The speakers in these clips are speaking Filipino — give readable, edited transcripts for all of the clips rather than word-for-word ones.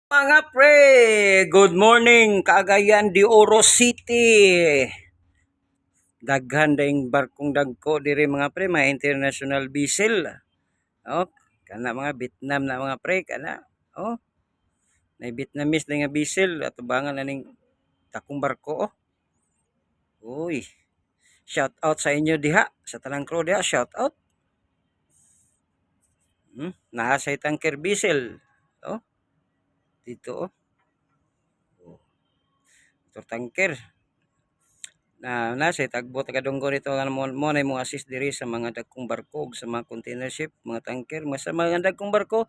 Mga pre, good morning, Cagayan de Oro City. Daghan daing barkong dagko diri mga pre, mga international vessel. Oh, kana mga Vietnam na mga pre, kana. Oh, na Vietnamese na nga vessel atubangan na ning takong barko. Uy, shout out sa inyo diha, sa tanang crew diha, shout out. Naa sa tanker vessel. Oh, dito oh. Ito tanker. Na sa tagbo tagadunggo nito nga mo na mo assist diri sa mga dagkong barko ug sa mga container ship, mga tanker, sa mga dagkong barko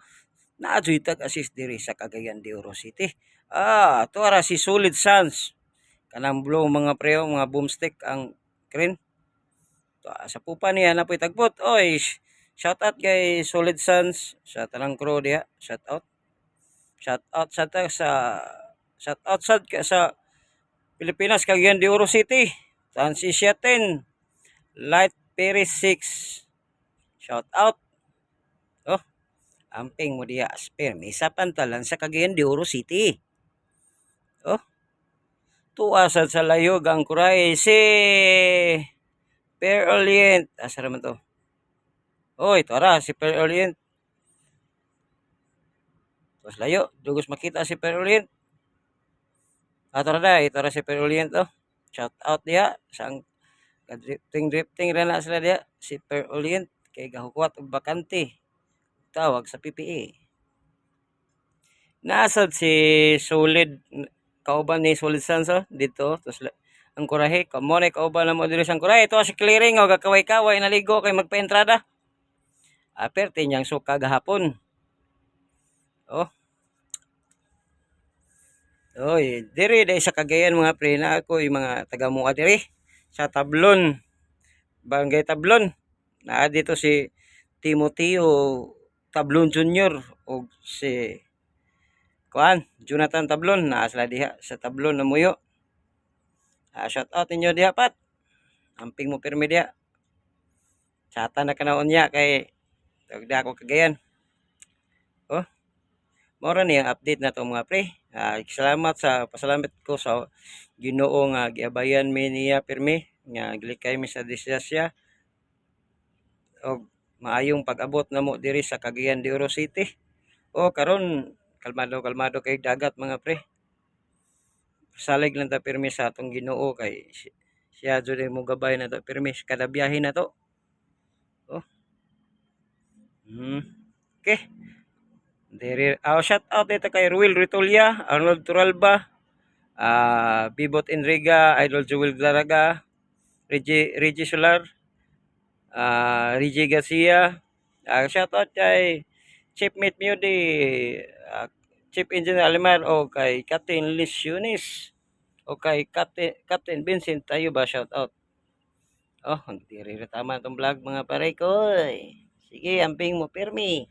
naa jud tag assist diri sa Cagayan de Oro City. To ara si Solid Sands. Kanang blow mga preo, mga boomstick ang crane. To, sa pupa niya na po'y tagbot. Oy, shout out kay Solid Sands sa tanang crew diha. Shout out. Shout out sa Pilipinas, Cagayan de Oro City. Transisia 10, Light Paris 6. Shout out. Oh, amping mo diya sperme sa pantalan sa Cagayan de Oro City. Oh, tuasad sa layog ang kuray si Per Orient. Asa naman to? Oy, tara si Per Orient. Tapos layo, dugos makita si Per Orient. Tara na, tara si Per Orient oh. Shout out diya sang drifting ra na sila diya si Per Orient kay gahukwat og bakante. Tawag sa PPA. Nasad si Solid kauban ni Solid Sansa dito tapos ang kurahe kamo na kauban na mo diri sang kurahe ito si clearing o gakaway-kaway naligo kay magpa-entrada. Aperte niyang suka gahapon. Oh. Oy, diri dai sa Cagayan mga pre na ako yung mga taga Mua diri sa Tablon. Barangay Tablon. Naa dito si Timoteo Tablon Jr. o si Jonathan Tablon naa sila diha sa Tablon na muyo. Shout out ninyo diha pat. Amping mo pirmi diha. Sata na kanaon niya kay tagda ko Cagayan. Oh. Mora ni ang update na to mga pre. Salamat sa pasalamat ko sa Ginoo nga giabayan mi niya pirmi nga gilikay mi sa disgrasya og maayong pag-abot namo diri sa Cagayan de Oro City. Karon kalmado kay dagat mga pre. Salig lang ta pirmi sa atong Ginoo kay siya jud mo gabay na to pirmi kada biyahe na to. Okay. Shout out dito kay Ruel Ritulia, Arnold Turalba, Bibot Enriga, Idol Joel Glaraga, Reggie Solar, Reggie Garcia. Shout out kay Chief Mate Mudi, Chief Engineer Alimar o kay Captain Liz Yunis o kay Captain Vincent tayo ba shout out. Hindi rin tama itong vlog mga pare ko. Sige, amping mo pirmi.